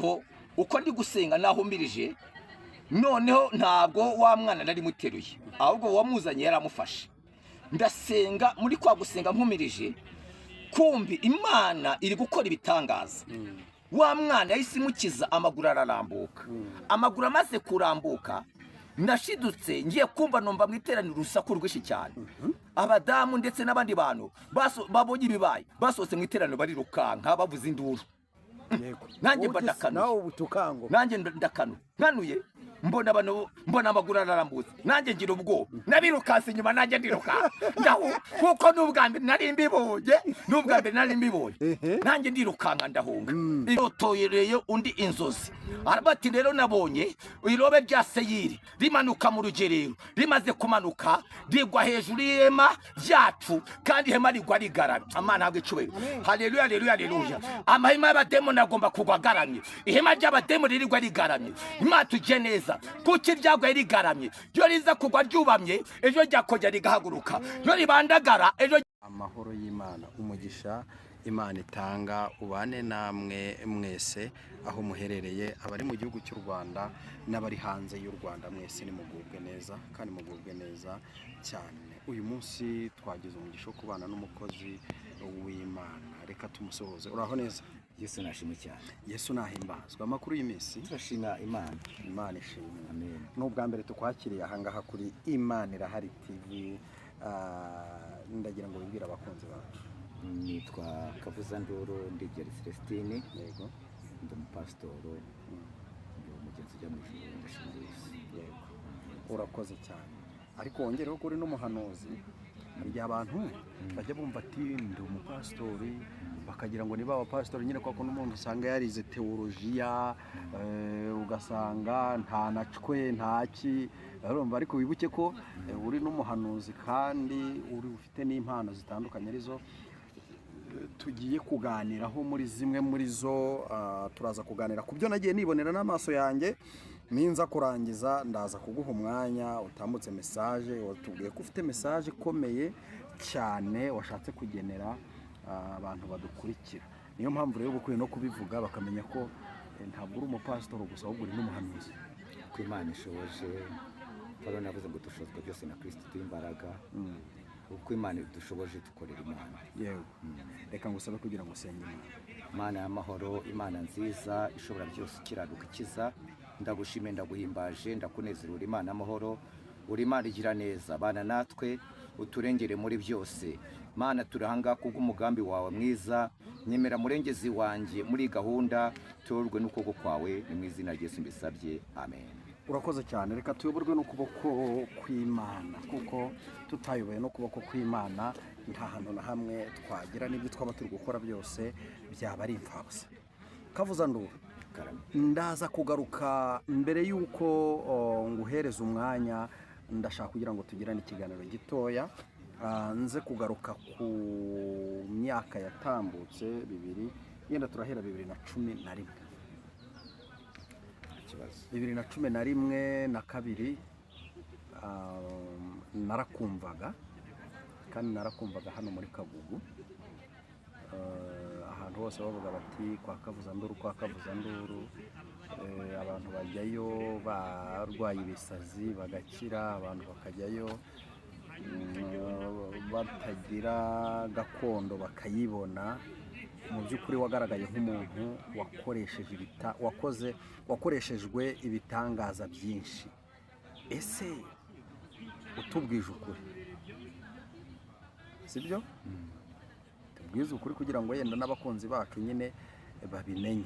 ko uko ndi gusenga nahumirije noneho ntabwo wa mwana nari muteruye ahubwo wamuzanye yaramufashe ndasenga muri kwa gusenga mpumirije kumbi Imana iri gukora ibitangaza wa mwana yahise imukiza amaguru ararambuka amaguru amaze kurambuka ndashidutse ngiye kumva numva mu iteraniro urusaku rwinshi cyane abadamu ndetse n'abandi bantu babonye ibibaye basohotse mu iteraniro barirukanka bavuza induru nanjye ndakanuye mbona amaguru ararambutse nanjye ngira ubwoba nabirukanse inyuma nanjye ndiruka kuko n'ubwa mbere nari mbibonye nanjye ndirukanka ndahunga irotoyereye undi inzozi bati rero nabonye irobe rya Seyiri rimanuka mu rugerero rimaze kumanuka rigwa hejuru y'ihema ryacu kandi ihema rigwa rigaramye Imana ntabwo icubahiro haleluya haleluya haleluya amahema y'abademoni agomba kugwa agaramye ihema ry'abademoni rigwa rigaramye Imana tujye neza kuki ryagwa rigaramye ryo riza kugwa ryubamye ejo ryakongera rigahaguruka ryo ribandagara ejo. Amahoro y'Imana umugisha Imana itanga ubane namwe mwese aho muherereye abari mu gihugu cy'u Rwanda n'abari hanze y'u Rwanda mwese nimugubwe neza kandi mugubwe neza cyane. Uyu munsi twagize umugisha wo kubana n'umukozi w'Imana, reka tumusohoze. Uraho neza? Yesu nashimwe cyane. Yesu nahimbazwa. Amakuru y'imisi turashima Imana. Imana ishimwe. Amen. N'ubwa mbere tukwakiriye ahangaha kuri Imana Irahari TV. Ndagira ngo wibwire abakunzi bacu. Nitwa Kavuzanduru Ndigeri Celestine. Yego. Ndi umupasitoro. Ndi umugenzi ujya mu ijuru ndashimira Yesu. Yego. Urakoze cyane. Ariko wongereho kuri n'umuhanuzi. Hari abantu bajya bumva ati ndi umupastori bakagira ngo niba abapastori nyine kwako n'umuntu usanga yarize teologiya ugasanga nta nacwe ntaki urumva, ariko wibuke ko uri n'umuhanuzi kandi uri ufite n'impano zitandukanye arizo tugiye kuganiraho. Muri zimwe muri zo turaza kuganira ku byo nagiye nibonera n'amaso yanjye. Ninza kurangiza ndaza kuguha umwanya utambutse message. Watubwiye ko ufite message ikomeye cyane washatse kugenera abantu badukurikira. Niyo mpamvu rero bukwiye no kubivuga bakamenya ko ntabwo uri umupasitoro gusa ahubwo uri n'umuhanuzi. Ko Imana ishoboje Paulo navuze ngo dushozwe byose na Kristo imbaraga. Uko Imana dushoboje dukorera Imana. Yego. Reka ngusabe kugira ngo usenge Imana. Imana y'amahoro, Imana nziza ishobora byose ikiranuka ikiza, ndagushime ndaguhimbaje ndakunezerura Imana amahoro. Uri Imana igira neza, bana natwe uturengere muri byose. Mana turahanga kubw'umugambi wawe mwiza, nyemera murengezi wanjye muri gahunda tururwe n'ukuboko kwawe, ni mu izina rya Yesu mbisabye, amen. Urakoze cyane. Reka tuyoborwe n'ukuboko kw'Imana, kuko tutayoboye n'ukuboko kw'Imana nta hantu na hamwe twagira, n'ibyo twaba turi gukora byose byaba ari impfabusa. Kavuzanduru, ndaza kugaruka mbere y'uko nguhereza umwanya. Ndashaka kugira ngo tugirane ikiganiro gitoya, nze kugaruka ku myaka yatambutse bibiri, yenda turahera 2011. 2011 na kabiri narakumvaga kandi narakumvaga hano muri Kagugu. Ahantu hose bavuga bati kwa Kavuzanduru kwa Kavuzanduru. Abantu bajyayo barwaye ibisazi bagakira, abantu bakajyayo batagira gakondo bakayibona. Mu by'ukuri wagaragaye nk'umuntu wakoreshejwe ibitangaza byinshi. Ese utubwije ukuri sibyo? Tubwize ukuri kugira ngo yenda n'abakunzi bacu nyine babimenye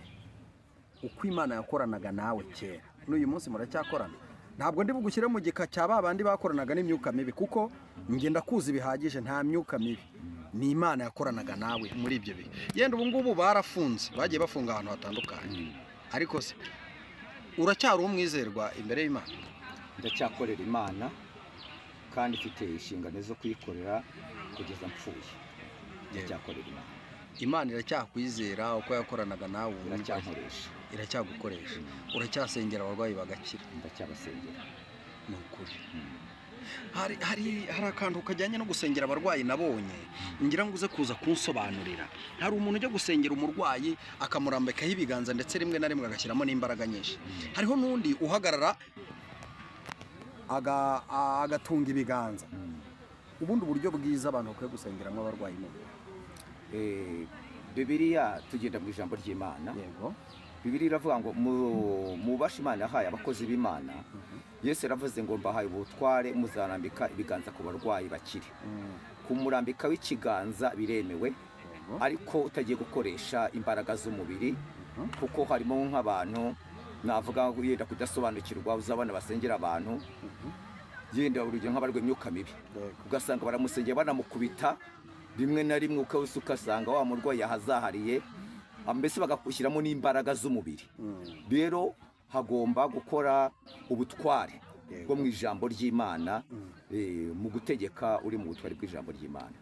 uko Imana yakoranaga nawe kera n'uyu munsi muracyakorana. Ntabwo ndi bugushyire mu gika cya babandi bakoranaga n'imyuka mibi, kuko ngenda kuzi bihagije nta myuka mibi. Ni Imana yakoranaga nawe muri ibyo bihe. Yenda ubu ngubu barafunze, bagiye bafunga ahantu hatandukanye, ariko se uracyari umwizerwa imbere y'Imana? Ndacyakorera Imana kandi mfite inshingano zo kuyikorera kugeza mpfuye. Ndacyakorera Imana. Imana iracyakwizera uko yakoranaga nawe, iracyagukoresha, uracyasengera abarwayi bagakira. Ndacyabasengera. Ni ukuri. hari akantu kajyanye no gusengera abarwayi nabonye ngira ngo uze kuza kunsobanurira. Hari umuntu ujya gusengera umurwayi akamurambikaho ibiganza ndetse rimwe na rimwe agashyiramo n'imbaraga nyinshi. Hariho n'undi uhagarara agatunga ibiganza. Ubundi uburyo bwiza abantu bakwiye gusengeramo abarwayi mu Bibiliya tugenda mu ijambo ry'Imana. Yego. Bibiliya iravuga ngo mubashe Imana yahaye abakozi b'Imana. Yesu yaravuze ngo mbahaye ubutware muzarambika ibiganza ku barwayi bakiri. Kumurambika w'ikiganza biremewe, ariko utagiye gukoresha imbaraga z'umubiri, kuko harimo nk'abantu navuga ngo yenda kudasobanukirwa, uzabana basengera abantu yenda urugero nk'abarwaye imyuka mibi, ugasanga baramusengera banamukubita, rimwe na rimwe ukasanga wa murwayi yahazahariye, mbese bagakushyiramo n'imbaraga z'umubiri. Rero hagomba gukora ubutware bwo mu ijambo ry'Imana, mu gutegeka uri mu butware bw'ijambo ry'Imana.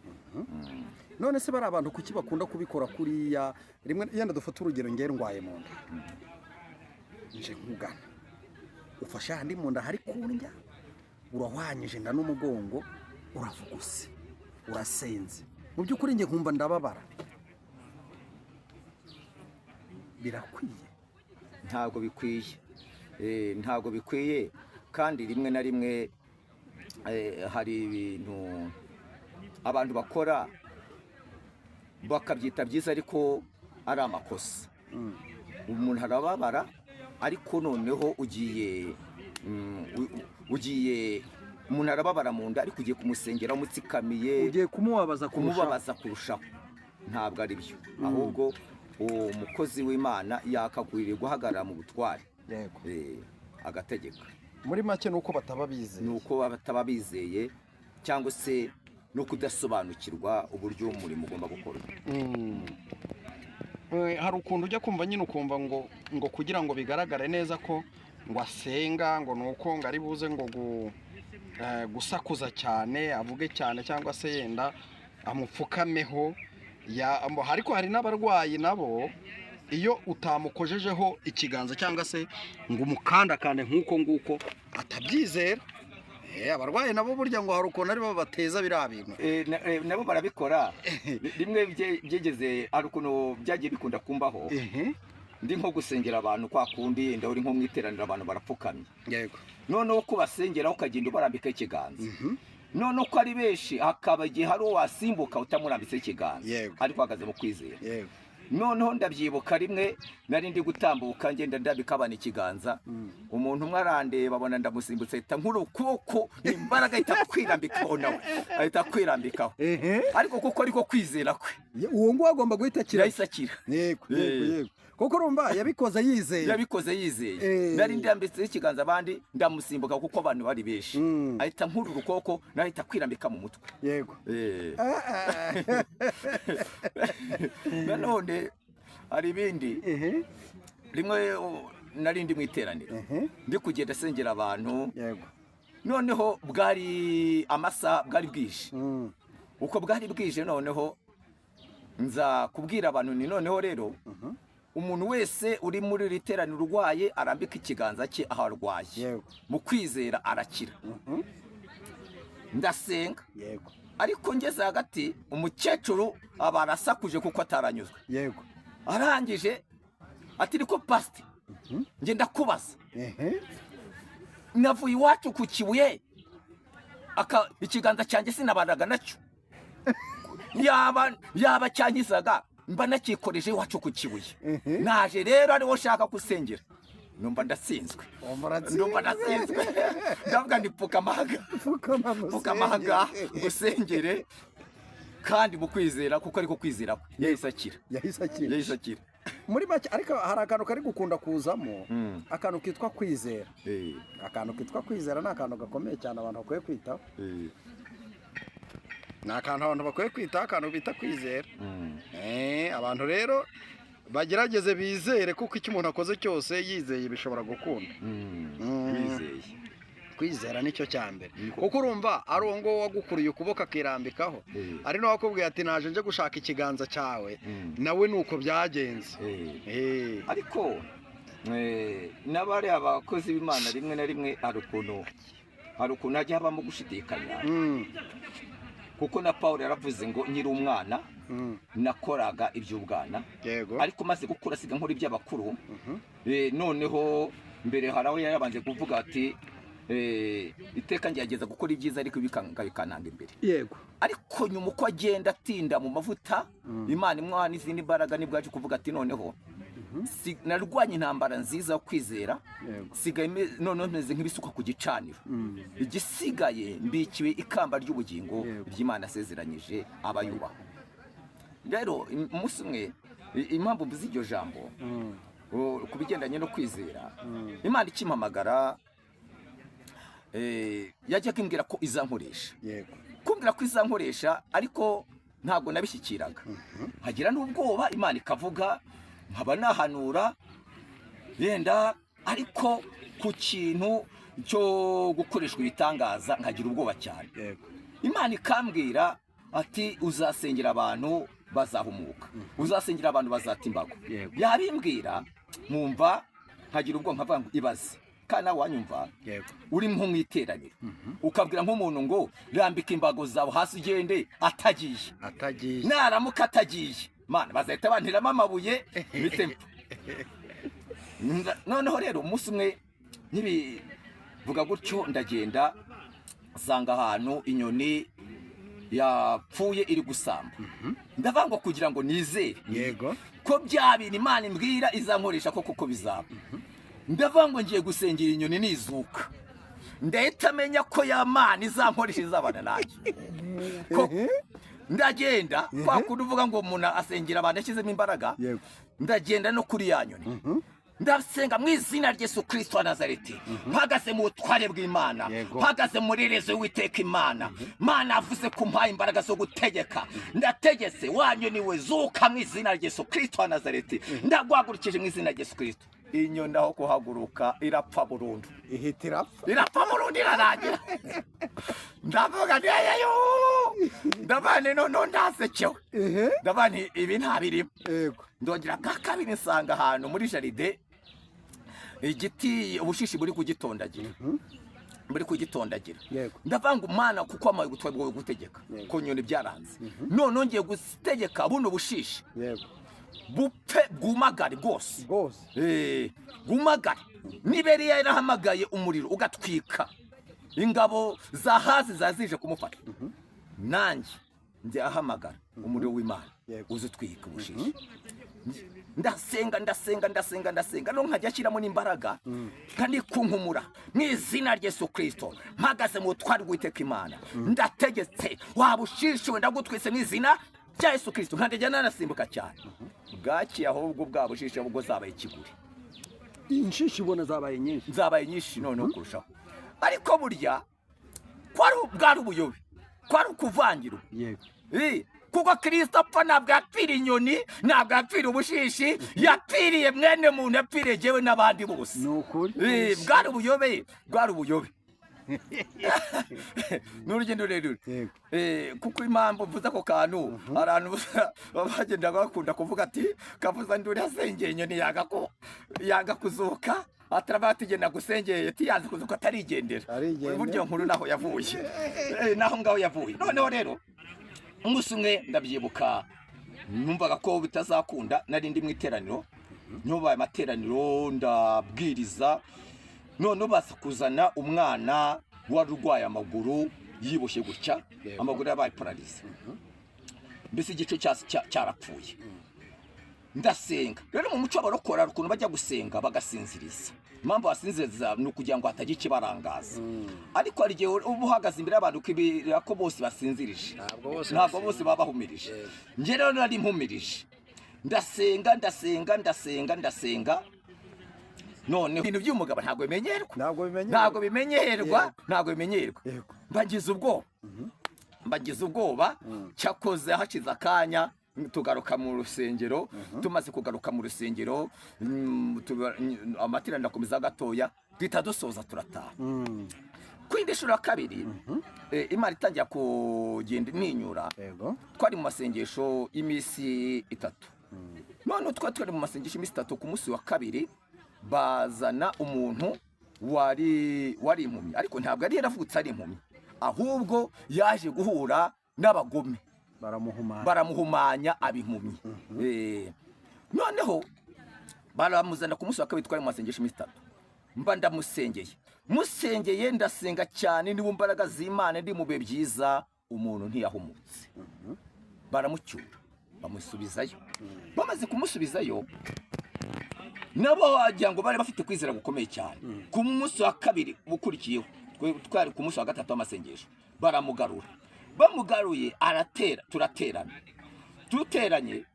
None se bari abantu kuki bakunda kubikora kuriya? Rimwe yenda dufata urugero, ngere ndwaye mu nda, nje nkugana, ufasha handi mu nda hari kundya, urahwanyije nda n'umugongo, uravuguse, urasenze, mu by'ukuri nge nkumva ndababara, birakwiye? Ntabwo bikwiye. Ntabwo bikwiye, kandi rimwe na rimwe hari ibintu abantu bakora bakabyita byiza ariko ari amakosa. Umuntu arababara, ariko noneho ugiye umuntu arababara mu nda, ariko ugiye kumusengera umutsikamiye, ugiye kumubabaza kurushaho. Ntabwo ari byo, ahubwo uwo mukozi w'Imana yakagwiriye guhagarara mu butware, agategeka. Muri make nuko bataba bizeye, nuko bataba bizeye, cyangwa se no kudasobanukirwa uburyo umurimo ugomba gukorwa. Hari ukuntu ujya kumva nyine ukumva ngo kugira ngo bigaragare neza ko ngo asenga, ngo nuko ngo ari buze ngo gusakuza cyane, avuge cyane, cyangwa se yenda amupfukameho. Ariko hari n'abarwayi nabo, iyo utamukojejeho ikiganza cyangwa se ngo umukandakande nk'uko nguko atabyizera. Abarwayi nabo burya ngo hari ukuntu aribo bateza biriya bintu. Nabo barabikora. Rimwe byegeze hari ukuntu byagiye bikunda kumbaho, ndi nko gusengera abantu kwa kundi yenda uri nko mwiteranira abantu barapfukamye. Yego. Noneho ko basengera ukagenda ubarambika ikiganza. Noneho ko ari benshi, hakaba igihe hari wasimbuka utamurambitse ikiganza, ariko ahagaze mu kwizera. Noneho ndabyibuka rimwe nari ndi gutambuka ngenda ndabika abana ikiganza, umuntu umwe arandeba abona ndamusimbutse, ahita nk'urukoko imbaraga ahita kwirambikaho, nawe ahita kwirambikaho, ariko kuko ariko kwizera kwe uwo nguwo agomba guhita akira. Yego. Kuko urumva yabikoze yizeye. Nari ndambitse ikiganza abandi ndamusimbuka kuko abantu bari benshi, ahita nk'urukoko nahita kwirambika mu mutwe. Yego. Nanone hari ibindi, rimwe nari ndi mu iteraniro, ndi kugenda asengera abantu. Noneho bwari amasaha, bwari bwije. Uko bwari bwije, noneho nza kubwira abantu ni noneho rero umuntu wese uri muri iri teraniro urwaye arambika ikiganza cye aho arwaye, mu kwizera arakira. Ndasenga, ariko ngeze hagati umukecuru aba arasakuje kuko ataranyuzwe. Arangije ati niko pastor, nge ndakubaza, navuye iwacu ku Kibuye, ikiganza cyanjye sinabanaga nacyo, yaba cyangizaga mba nakikoreje iwacu ku Kibuye, naje rero ariwo shaka gusengera, numva ndatsinzwe. Ndavuga ndi pfukamahaga gusengere, kandi mu kwizera, kuko ariko kwizera yahise akira. Muri make ariko hari akantu kari gukunda kuzamo, akantu kitwa kwizera. Akantu kitwa kwizera ni akantu gakomeye cyane abantu bakwiye kwitaho. Ni akantu abantu bakwiye kwitaho, akantu bita kwizera. Abantu rero bagerageze bizere, kuko icyo umuntu akoze cyose yizeye bishobora gukunda. Kwizera nicyo cya mbere, kuko urumva ari uwo ngo wagukuriye ukuboko akirambikaho, ari nawe wakubwiye ati naje nje gushaka ikiganza cyawe, nawe nuko byagenze. Ariko n'abari abakozi b'Imana rimwe na rimwe hari ukuntu hari ukuntu hajya habamo gushidikanya kuko na Paul yaravuze ngo nkiri umwana nakoraga iby'ubwana ariko maze gukura siga nkora iby'abakuru noneho mbere haraho yarabanje kuvuga ati iteka ngerageza gukora ibyiza ariko bikananga imbere yego ariko nyuma uko agenda atinda mu mavuta Imana imwana izindi mbaraga nibwo yaje kuvuga ati noneho narwanye intambara nziza yo kwizera sigaye none meze nk'ibisuka ku gicaniro igisigaye mbikiwe ikamba ry'ubugingo ry'Imana asezeranyije abayubaho rero umunsi umwe impamvu mvuze iryo jambo ku bigendanye no kwizera Imana ikimpamagara yajya kimbwira ko izankoresha kumbwira ko izankoresha ariko ntabwo nabishyikiraga hagira n'ubwoba Imana ikavuga nkaba nahanura yenda ariko ku kintu cyo gukoreshwa ibitangaza nkagira ubwoba cyane Imana ikambwira ati uzasengera abantu bazahumuka uzasengera abantu bazatimbago yabimbwira nkumva nkagira ubwoba nkavuga ngo ibaze kana wanyumva uri nko mwiteraniro ukabwira nk'umuntu ngo rambika imbago zawe hasi ugende atagiye naramuka atagiye Mana bazahita bantiramo amabuye bitempo noneho rero umunsi umwe ntibivuga gutyo ndagenda asanga ahantu inyoni yapfuye iri gusamba ndavanga kugira ngo nizere ko bya bintu Imana imbwira izankoresha koko bizaba ndavanga ngiye gusengera inyoni nizuka ndahita amenya ko ya Mana izankoresha izabana nanjye ndagenda kwa kundi uvuga ngo umuntu asengera abantu yashyizemo imbaraga ndagenda no kuri ya nyoni ndasenga mu izina rya Yesu Kristo wa Nazareti mpagaze mu butware bw'Imana mpagaze muri rezo y'Uwiteka Imana Mana avuze ko mpaye imbaraga zo gutegeka ndategetse wanyu niwe zuka mu izina rya Yesu Kristo wa Nazareti ndagwagurukije mu izina rya Yesu Kristo inyoni aho kuhaguruka irapfa burundu irapfa burundu irarangira ndavuga ndeyeyo ndabane none ndasekewe ndabane ibi ntabirimo ndongera kabiri nsanga ahantu muri jaride igiti ubushishi buri kugitondagira ndavanga Umana kuko amaye gutwa bwo gutegeka ko nyoni byaranze none ngiye gutegeka buno bushishi bupfe bwumagare bwose bwumagare niberiya yarahamagaye umuriro ugatwika ingabo zahazi zazije kumufata nanjye ndahamagara umuriro w'Imana uzutwika ubushishi ndasenga no nkajya ashyiramo n'imbaraga kandi kunkumura mu izina rya Yesu Kristo mpagaze mu butware bw'Uwiteka Imana ndategetse wabushishiwe ndagutwise mu izina rya Yesu Kristo nkajya nanasimbuka cyane bwaki ahubwo bwabushishe ubwo zabaye ikiguri inshishi ubona zabaye nyinshi noneho kurushaho ariko burya bwari ubuyobe kwari ukuvangirwa kuko Kristo apfa ntabwo yapfiriye inyoni ntabwo yapfiriye ubushishi yapfiriye mwene muntu yapfiriye jewe n'abandi bose bwari ubuyobe n'urugendo rurerure kuko impamvu mvuze ako kantu abantu bagenda bakunda kuvuga ati kavuza nduri asengeye inyoni yanga kuzuka ataraba tugenda gusengeye tiyanze kuzuka atarigendera buryo nkuru naho yavuye naho ngaho yavuye noneho rero umunsi umwe ndabyibuka numvaga ko bitazakunda nari ndi mu iteraniro nyubaye amateraniro ndabwiriza none basa kuzana umwana warurwaye amaguru yiboshye gutya amaguru yabaye paralize mbese igice cyarapfuye ndasenga rero mu muco w'abarokora ukuntu bajya gusenga bagasinziriza impamvu basinziriza ni ukugira ngo hatagira ikibarangaza ariko hari igihe uba uhagaze imbere y'abantu ukibwira ko bose basinzirije ntabwo bose baba bahumirije njye rero nari mpumirije ndasenga none ibintu by'umugabo ntabwo bimenyerwa mbagize ubwoba cyakoze hashize akanya tugaruka mu rusengero tumaze kugaruka mu rusengero amateraniro akomeza gatoya duhita dusoza turataha kwindi shura kabiri Imana itangira kugenda impinyura twari mu masengesho y'imisi 3 none twari mu masengesho y'imisi 3 ku munsi wa kabiri bazana umuntu wari impumyi, ariko ntabwo yari yaravutse ari impumyi, ahubwo yaje guhura n'abagome baramuhumanya abimpumyi. Noneho baramuzana ku munsi wa kabiri, twari mu masengesho iminsi 3, mba musengeye ndasenga cyane, niba imbaraga z'Imana ndi mu bihe byiza, umuntu ntiyahumutse. Baramucyura bamusubizayo, bamaze kumusubizayo nabo wagira ngo bari bafite kwizera gukomeye cyane. Ku munsi wa kabiri ukurikiyeho, twari ku munsi wa 3 w'amasengesho, baramugarura. Bamugaruye turateranye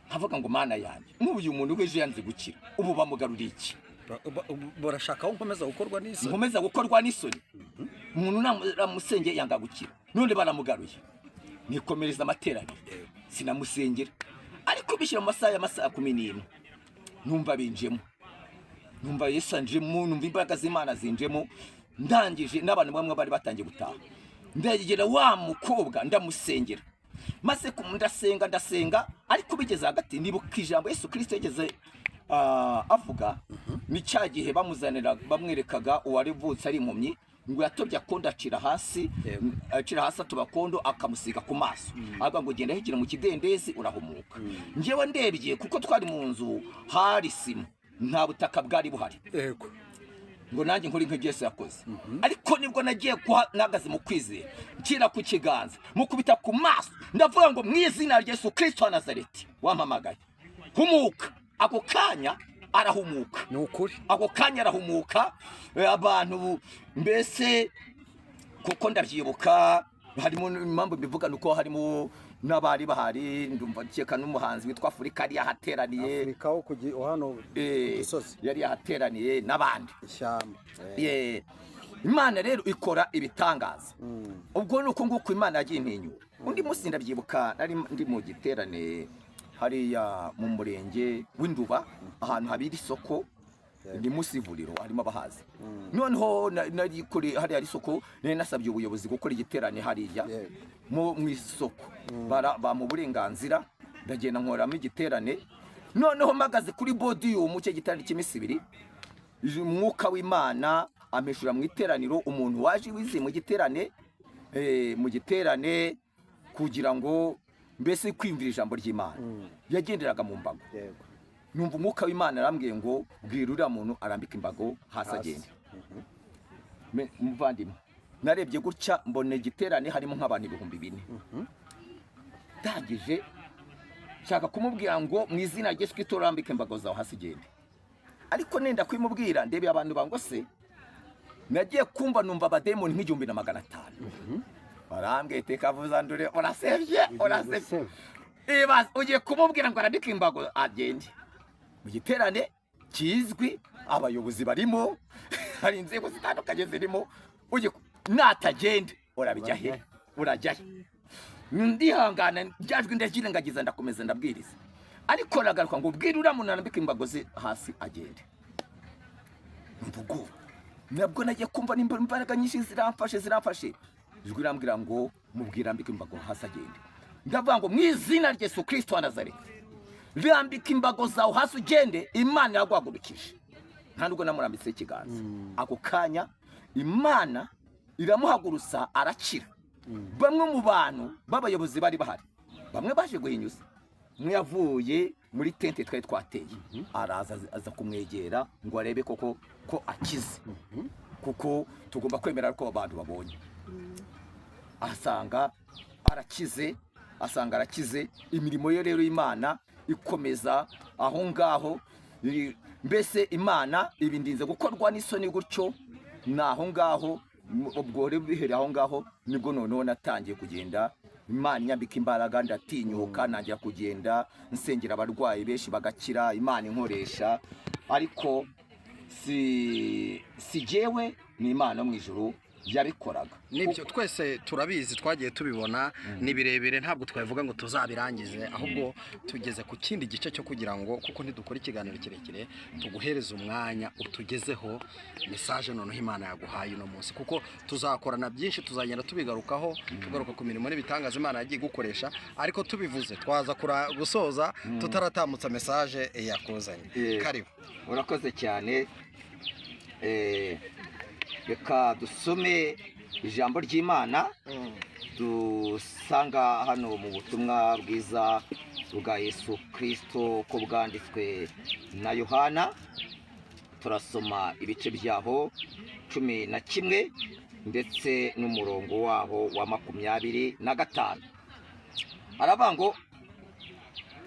havuga ngo Mana yanjye, uyu muntu weje yanze gukira, ubu bamugaruriye iki? Barashaka aho nkomeza gukorwa n'isoni. Umuntu namusengeye yanga gukira, none baramugaruye. Nikomereza amateraniro sinamusengera, ariko bishyira mu masaha 11 numva binjemo, numva Yesu anjemo, numva imbaraga z'Imana zinjemo. Ndangije n'abantu bamwe bari batangiye gutaha, ndagera wa mukobwa ndamusengera, maze ndasenga, ariko bigeze hagati nibuka ijambo Yesu Kristo yageze avuga, ni cya gihe bamwerekaga uwari vutse ari impumyi, ngo yatobye akondo acira hasi atubakondo akamusiga ku maso, avuga ngo genda higire mu kidendezi urahumuka. Njyewe ndebye kuko twari mu nzu hari sima, nta butaka bwari buhari, ngo nanjye nkora nk'ibyo Yesu yakoze. Ariko nibwo nagiye nagaze mu kwizera, nshyira ku kiganza, mukubita ku maso, ndavuga ngo mu izina rya Yesu Kristo wa Nazareti wampamagaye, humuka. Ako kanya arahumuka, ni ukuri, ako kanya arahumuka. Abantu mbese kuko ndabyibuka, harimo impamvu bivuga nuko harimo n'abari bahari, ndumva cyeka n'umuhanzi witwa Afurika yari yahateraniye, Afurika wo hano Gisozi yari yahateraniye n'abandi ishyamba. Imana rero ikora ibitangaza. Ubwo nuko nguko Imana yagiye intinyura. Undi munsi ndabyibuka, nari ndi mu giterane hariya mu murenge w'Induba, ahantu habira isoko, ni munsi y'ivuriro, harimo abahazi. Noneho nari kuri hariya ari isoko, nari nasabye ubuyobozi gukora igiterane hariya mu isoko, mu burenganzira, ndagenda nkoramo igiterane. Noneho mpagaze kuri podium cyo giterane cy'iminsi 2, umwuka w'Imana ameshura mu iteraniro, umuntu waje wize mu giterane kugira ngo mbese kwimvira ijambo ry'Imana, yagenderaga mu mbago. Numva umwuka w'Imana arambwiye ngo bwira uriya muntu arambika imbago hasi agende. Muvandimwe, narebye gutya mbone igiterane harimo nk'abantu 4,000. Ndagije shaka kumubwira ngo mu izina rya Yesu Kristo arambika imbago zawe hasi agende, ariko nenda kwimubwira ndebe abantu bango se, nagiye kumva numva abademoni nk'igihumbi na 500. Barambwiye teka vuza ndure, urasevye. Ugiye kumubwira ngo arandike imbago agende. Mu giterane kizwi, abayobozi barimo, hari inzego zitandukanye zirimo, natagende urabijya he, urajya he. Ndihangana byajwe ndagirengagiza, ndakomeza ndabwiriza, ariko nagaruka ngo bwira uriya muntu arambike imbago ze hasi agende. Mvugo nabwo nagiye kumva imbaraga nyinshi ziramfashe, ijwi rambwira ngo mubwira ambike imbago hasi agende. Ndavuga ngo mu izina rya Yesu Kristo wa Nazareti, rambika imbago zawe hasi ugende, Imana yaguhagurukije. Nta nubwo namurambitse ikiganza, ako kanya Imana iramuhagurutsa arakira. Bamwe mu bantu b'abayobozi bari bahari, bamwe baje guhinyuza, umwe yavuye muri tente twari twateye, araza aza kumwegera ngo arebe koko ko akize, kuko tugomba kwemera ko abantu babonye. Asanga arakize. Imirimo ye rero Imana ikomeza aho ngaho. Mbese Imana ibindinze gukorwa n'isoni gutyo, naho ngaho ubwo rero bihere aho ngaho nibwo noneho natangiye kugenda, Imana nyambika imbaraga, ndatinyuka nangira kugenda nsengera abarwayi benshi bagakira, Imana inkoresha. Ariko si jewe, ni Imana mu ijuru yabikoraga. Nibyo twese turabizi, twagiye tubibona, ni birebire, ntabwo twavuga ngo tuzabirangize, ahubwo tugeze ku kindi gice cyo kugira ngo, kuko ntidukora ikiganiro kirekire, tuguhereza umwanya utugezeho message noneho Imana yaguhaye uno munsi, kuko tuzakorana byinshi, tuzagenda tubigarukaho, tugaruka ku mirimo n'ibitangaza Imana yagiye gukoresha, ariko tubivuze twaza gusoza tutaratamutsa message yakuzanye. Karibu. Urakoze cyane. reka dusome ijambo ry'Imana dusanga hano mu butumwa bwiza bwa Yesu Kristo ko bwanditswe na Yohana. Turasoma ibice byaho 11 ndetse n'umurongo waho wa 25. Aravuga ngo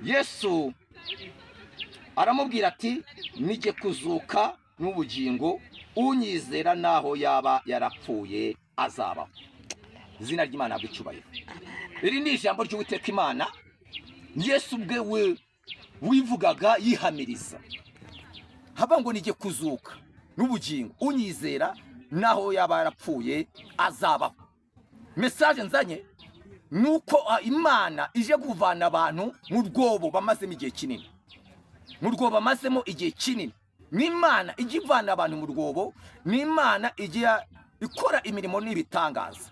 Yesu aramubwira ati nijye kuzuka n'ubugingo, unyizera naho yaba yarapfuye azabaho. Izina ry'Imana bw'icyubahiro. Iri ni ijambo ry'Uwiteka Imana Yesu ubwe wivugaga yihamiriza. Haba ngo nijye kuzuka n'ubugingo, unyizera naho yaba yarapfuye azabaho. Message nzanye nuko Imana ije kuvana abantu mu rwobo bamazemo igihe kinini. Mu rwobo bamazemo igihe kinini. N'Imana ije ivana abantu mu rwobo, n'Imana ije ikora imirimo n'ibitangaza.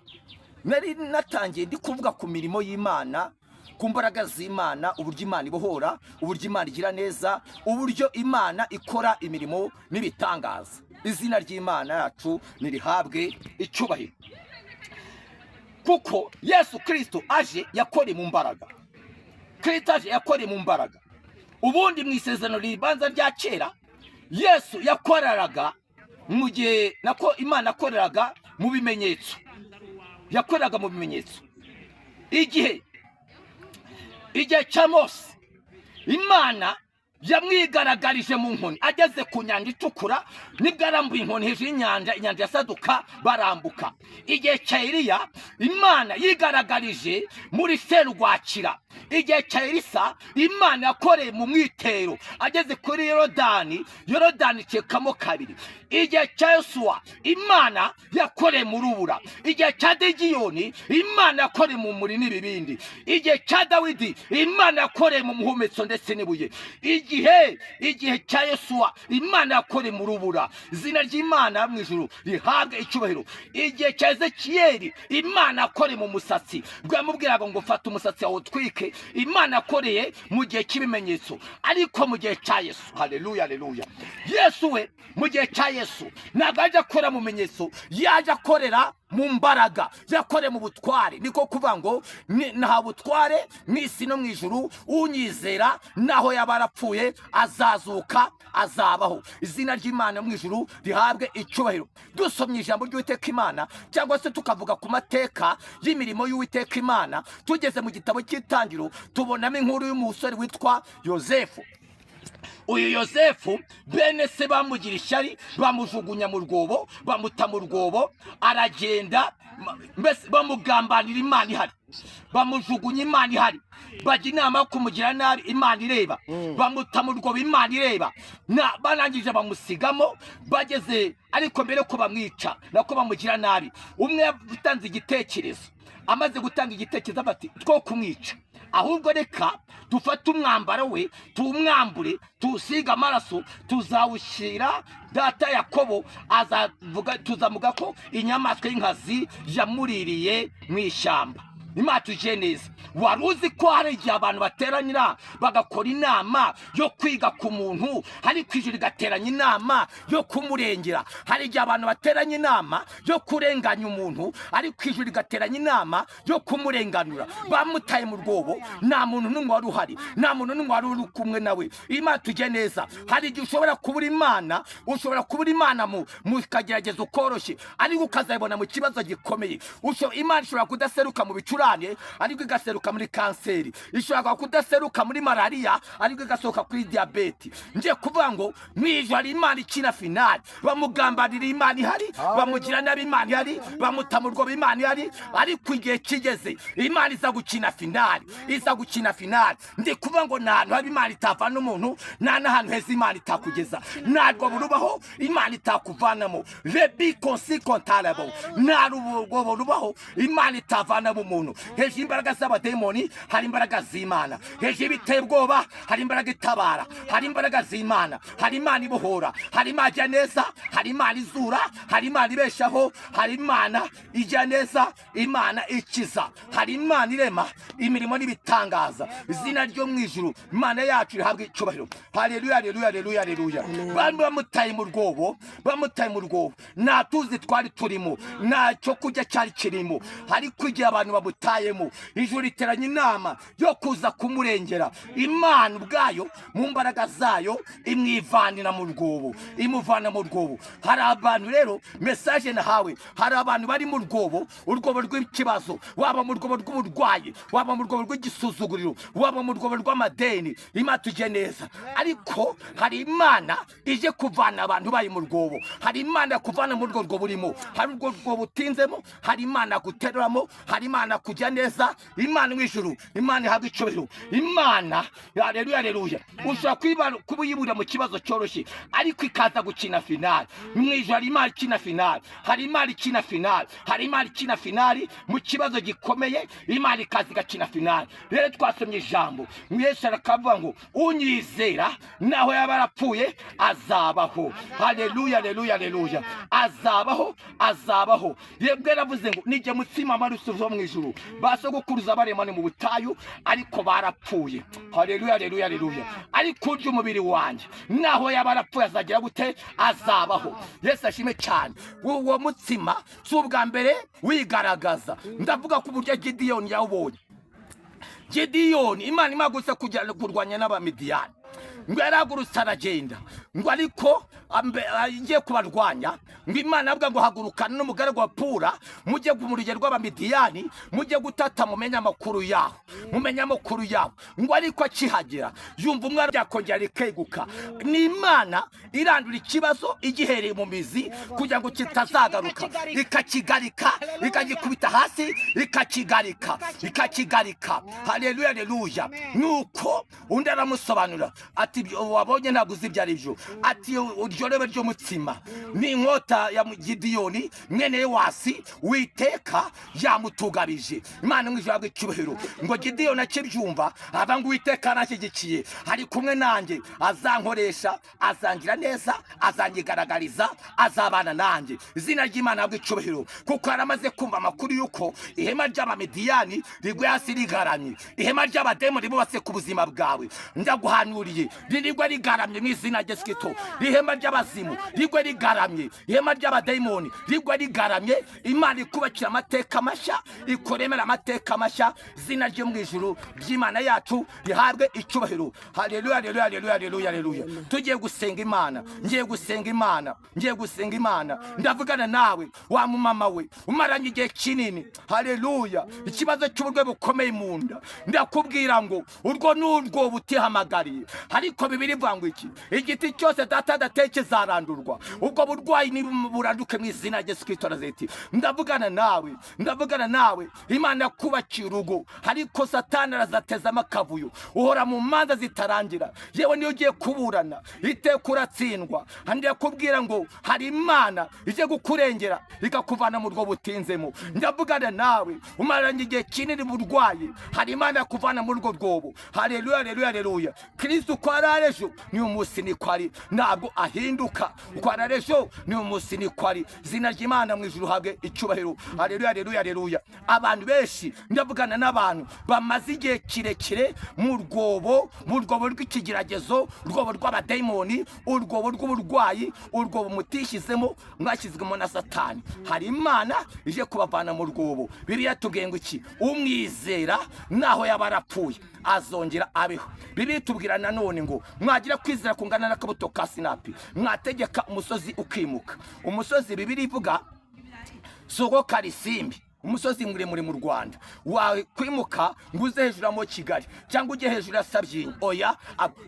Nari natangiye ndi kuvuga ku mirimo y'Imana, ku mbaraga z'Imana, uburyo Imana ibohora, uburyo Imana igira neza, uburyo Imana ikora imirimo n'ibitangaza. Izina ry'Imana yacu nirihabwe icyubahiro. Kuko Yesu Kristo aje yakore mu mbaraga. Kristo aje yakore mu mbaraga. Ubundi mu isezerano ribanza rya kera Yesu yakoreraga mu gihe nako Imana yakoreraga mu bimenyetso. Yakoreraga mu bimenyetso. Igihe cya Mose Imana yamwigaragarije mu nkoni ageze ku nyanja itukura, nibwo arambuye inkoni hejuru y'inyanja, inyanja yasaduka barambuka. Igihe cya Eliya Imana yigaragarije muri serwakira. Igihe cya Elisa Imana yakoreye mu mwitero ageze kuri Yorodani icekamo kabiri. Igihe cya Yosuwa Imana yakoreye mu rubura. Igihe cya Gideyoni Imana yakoreye mu muri n'ibibindi. Igihe cya Dawidi Imana yakoreye mu muhumetso ndetse n'ibuye. Igihe cya Yosuwa Imana yakoreye mu rubura. Izina ry'Imana mu ijuru rihabwe icyubahiro. Igihe cya Ezekiyeli Imana yakoreye mu musatsi, bwo yamubwiraga ngo fata umusatsi wawe utwike. Imana yakoreye mu gihe cy'ibimenyetso. Ariko mu gihe cya Yesu, haleluya haleluya, Yesu we mu gihe cya Yesu ntabwo ajya akora mu bimenyetso, yaje akorera mu mbaraga, yakore mu butware. Niko kuvuga ngo nta butware mw'isi no mu ijuru, unyizera naho yaba yarapfuye azazuka azabaho. Izina ry'Imana mu ijuru rihabwe icyubahiro. Dusomye ijambo ry'Uwiteka Imana cyangwa se tukavuga ku mateka y'imirimo y'Uwiteka Imana, tugeze mu gitabo cy'Itangiriro tubonamo inkuru y'umusore witwa Yosefu. Uyu Yosefu bene se bamugira ishyari, bamujugunya mu rwobo, bamuta mu rwobo, aragenda mbese bamugambanira Imana ihari, bamujugunya Imana ihari, bajya inama yo kumugira nabi Imana ireba, bamuta mu rwobo Imana ireba, barangije bamusigamo. Bageze ariko mbere ko bamwica nako bamugira nabi, umwe yatanze igitekerezo. Amaze gutanga igitekerezo bati two kumwica, ahubwo reka dufate umwambaro we tumwambure, tusiga amaraso, tuzawushyira data Yakobo, tuzavuga ko inyamaswa y'inkazi yamuririye mu ishyamba. Imana tuje neza. Wari uzi ko hari igihe abantu bateranyira bagakora inama yo kwiga ku muntu, hari kwijuru gateranya inama yo kumurengera. Hari igihe abantu bateranya inama yo kurenganya umuntu, ari kwijuru gateranya inama yo kumurenganura. Bamutaye mu rwobo, nta muntu n'umwe wari uhari, nta muntu n'umwe wari uri kumwe nawe. Imana tuje neza. Hari igihe ushobora kubura Imana mu kagerageza ukoroshye, ariko ukazayibona mu kibazo gikomeye. Imana ishobora kudaseruka mu bicurane, ariko igaseruka muri kanseri. Ishobora kudaseruka muri malaria, ariko igasohoka kuri diabete. Nje kuvuga ngo mwijoro hari Imana ikina finale. Bamugambanira Imana ihari, bamugira nabi Imana ihari, bamuta mu rwobo Imana ihari, ariko igihe kigeze Imana iza gukina finale, iza gukina finale. Ndi kuvuga ngo nta hari Imana itavana umuntu, nta n'ahantu heza Imana itakugeza, ntabwo burubaho Imana itakuvanamo. Rebi konsi kontarabo, nta rwobo rubaho Imana itavana mu muntu. muntu, hejuru y'imbaraga z'abadayimoni hari imbaraga z'Imana, hejuru y'ibiteye ubwoba hari imbaraga itabara, hari imbaraga z'Imana, hari Imana ibohora, hari Imana ijya neza, hari Imana izura, hari Imana ibeshaho, hari Imana ijya neza, Imana ikiza, hari Imana irema imirimo n'ibitangaza. Izina ryo mu ijuru Imana yacu rihabwa icyubahiro. Haleluya, haleluya, haleluya, haleluya. Bamutaye mu rwobo, bamutaye mu rwobo, nta tuzi twari turimo, nta cyo kurya cyari kirimo, ariko igihe abantu bamutayemo, ijuru riteranya inama yo kuza kumurengera. Imana ubwayo mu mbaraga zayo imwivanira mu rwobo, imuvana mu rwobo. Hari abantu rero message nahawe, hari abantu bari mu rwobo, urwobo rw'ikibazo, waba mu rwobo rw'uburwayi, waba mu rwobo rw'igisuzuguriro, waba mu rwobo rw'amadeni. Imana tujye neza, ariko hari Imana ije kuvana abantu bayi mu rwobo, hari Imana kuvana mu rwo rwobo urimo, hari urwo rwobo utinzemo, hari Imana guteruramo, hari Imana kujya neza. Imana mu ijuru, Imana ihabwa icyubahiro. Imana, haleluya, haleluya. Ushobora kuba uyibura mu kibazo cyoroshye, ariko ikaza gukina finale. Mu ijuru hari Imana ikina finale, hari Imana ikina finale, hari Imana ikina finale mu kibazo gikomeye, Imana ikaza igakina finale. Rero twasomye ijambo, Yesu arakavuga ngo unyizera naho yaba yarapfuye azabaho. Haleluya, haleluya, haleluya. Azabaho, azabaho. Yebwe yaravuze ngo nijye mutsima amaruso zo mu ijuru, basogokuruza baremane mu butayu, ariko barapfuye. Haleluya, haleluya, haleluya. Ariko urya umubiri wanjye naho yaba yarapfuye azagira gute? Azabaho. Yesu ashime cyane. Uwo mutsima si ubwa mbere wigaragaza. Ndavuga ku buryo Gideyoni yawubonye. Gideyoni Imana imaguse kujya kurwanya n'Abamidiyani, ngo yaragurutse aragenda, ngo ariko agiye kubarwanya, ngo Imana avuga ngo hagurukana n'umugaragu wa Pura, mujye mu rugero rw'Abamidiyani, mujye gutata mumenya amakuru yaho, mumenya amakuru yaho. Ngo ariko akihagera yumva umwana byakongera rikeguka. Ni Imana irandura ikibazo igihereye mu mizi kugira ngo kitazagaruka, ikakigarika, ikagikubita hasi, ikakigarika, ikakigarika. Haleluya, haleluya. Nuko undi aramusobanura ati wabonye ntabwo uzi ibyo ari byo, ati uryo rebe ry'umutsima ni inkota ya Gideyoni mwene Yowasi Uwiteka yamutugarije. Imana mu ijuru icyubahiro. Ngo Gideyoni akibyumva ava ngo Uwiteka arashyigikiye, ari kumwe nanjye, azankoresha, azangira neza, azanyigaragariza, azabana nanjye. Izina ry'Imana icyubahiro, kuko aramaze kumva amakuru yuko ihema ry'Abamidiyani rigwe hasi rigaramye, ihema ry'abadayimoni bubatse ku buzima bwawe. Ndaguhanuriye ririgwe rigaramye mu izina rya Yesu Kristo. Ihema ry'abazimu rigwe rigaramye, ihema ry'abadayimoni rigwe rigaramye. Imana ikubakira amateka mashya, ikoremera amateka mashya. Izina ryo mu ijuru ry'Imana yacu rihabwe icyubahiro. Haleluya, haleluya, haleluya, haleluya, haleluya. Tugiye gusenga Imana, ngiye gusenga Imana, ngiye gusenga Imana. Ndavugana nawe wa mumama we umaranye igihe kinini, haleluya, ikibazo cy'uburwayi bukomeye mu nda. Ndakubwira ngo urwo n'urwo butihamagariye, ariko Bibiri ivuga ngo iki? Igiti cyose data adateye kizarandurwa. Ubwo burwayi ni buranduke mu izina rya Yesu Kristo Nazareti. Ndavugana nawe, ndavugana nawe. Imana yakubakiye urugo, ariko Satani arazatezamo akavuyo, uhora mu manza zitarangira. Yewe niyo ugiye kuburana iteka uratsindwa. Handi yakubwira ngo hari Imana ije gukurengera ikakuvana mu rwo butinzemo. Ndavugana nawe umaranye igihe kinini burwayi, hari Imana yakuvana mu rwo rwobo. Haleluya, haleluya, haleluya. Kristo uko ari ejo ni umunsi niko ari, ntabwo ahinduka. Uko ari ejo ni umunsi niko ari. Izina ry'Imana mu ijuru habe icyubahiro. Haleluya, haleluya, haleluya. Abantu benshi ndavugana n'abantu bamaze igihe kirekire mu rwobo, mu rwobo rw'ikigeragezo, urwobo rw'abadayimoni, urwobo rw'uburwayi, urwobo mutishyizemo, mwashyizwemo na Satani. Hari Imana ije kubavana mu rwobo. Bibiliya tubwiye ngo iki? Umwizera naho yaba yarapfuye azongera abeho. Bibiliya tubwira nanone ngo mwagira kwizera kungana n'akabuto ka sinapi, mwategeka umusozi ukimuka. Umusozi Bibiliya ivuga Sogo Karisimbi, umusozi muremure mu Rwanda. Wakwimuka ngo uze hejuru mo Kigali cyangwa ujye hejuru ya Sabyinyo, oya,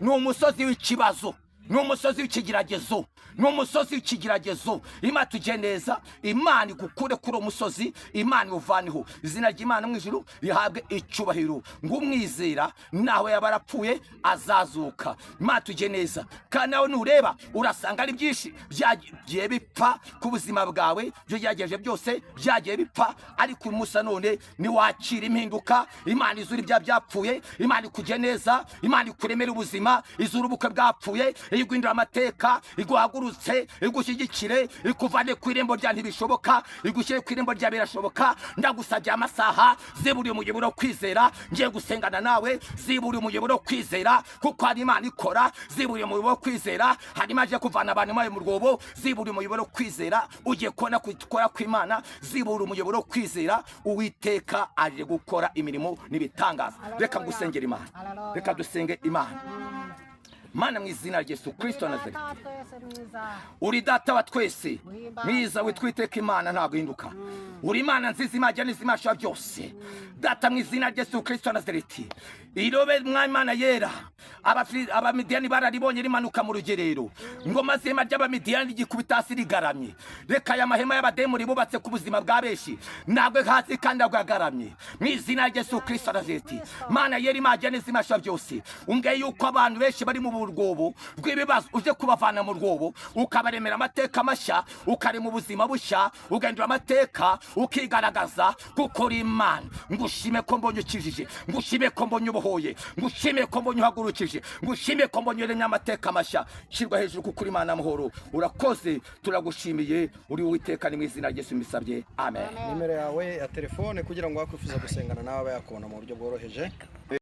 ni umusozi w'ikibazo. ni umusozi w'ikigeragezo, ni umusozi w'ikigeragezo. Imana tujye neza, Imana igukure kuri uwo musozi, Imana iwuvaneho. Izina ry'Imana mu ijuru rihabwe icyubahiro. Ng'umwizera nawe yaba arapfuye azazuka. Imana tujye neza, kandi nawe nureba urasanga ari byinshi byagiye bipfa ku buzima bwawe, byo byagejeje byose byagiye bipfa, ariko uyu munsi none niwakira impinduka. Imana izura ibya byapfuye, Imana ikujye neza, Imana ikuremera ubuzima, izura ubukwe bwapfuye, iguhindura amateka, iguhagurutse, igushyigikire, ikuvane ku irembo rya ntibishoboka, igushyire ku irembo rya birashoboka. Ndagusabye amasaha ziburiye umuyoboro wo kwizera, ngiye gusengana nawe, ziburiye umuyoboro wo kwizera, kuko hari Imana ikora. Ziburiye umuyoboro wo kwizera, harimo aje kuvana abantu mu rwobo. Ziburiye umuyoboro wo kwizera, ugiye kubona gukora kw'Imana. Ziburiye umuyoboro wo kwizera, Uwiteka aje gukora imirimo n'ibitangaza. Reka ngusengera Imana, reka dusenge Imana. Mana mu izina rya Yesu Kristo Nazareti, uri data wa twese mwiza, witwiteka Imana ntabwo hinduka. Uri Imana nziza, Imana n'izimasha byose. Data mu izina rya Yesu Kristo Nazareti, irobe Imana yera, abamidiyani bararibonye rimanuka mu rugerero, ingoma z'ihema ry'abamidiyani rigikubita hasi rigaramye. Reka aya mahema y'abademoni bubatse ku buzima bwa benshi ntabwo hasi kandi bwagaramye. Mu izina rya Yesu Kristo Nazareti, Mana yera, Imana n'izimasha byose, ungeye yuko abantu benshi bari mu rwobo rw'ibibazo uje kubavana mu rwobo, ukabaremera amateka mashya, ukarema ubuzima bushya, ugahindura amateka, ukigaragaza kuko uri Imana. Ngushime ko mbonye ukijije, ngushime ko mbonye ubohoye, ngushime ko mbonye uhagurukije, ngushime ko mbonye uremye amateka mashya. Shirwa hejuru kuko uri Imana amahoro. Urakoze, turagushimiye, uri Uwiteka, ni mu izina rya Yesu mbisabye, amen. Nimero yawe ya telefone kugira ngo wakwifuza gusengana nawe yakubona mu buryo bworoheje.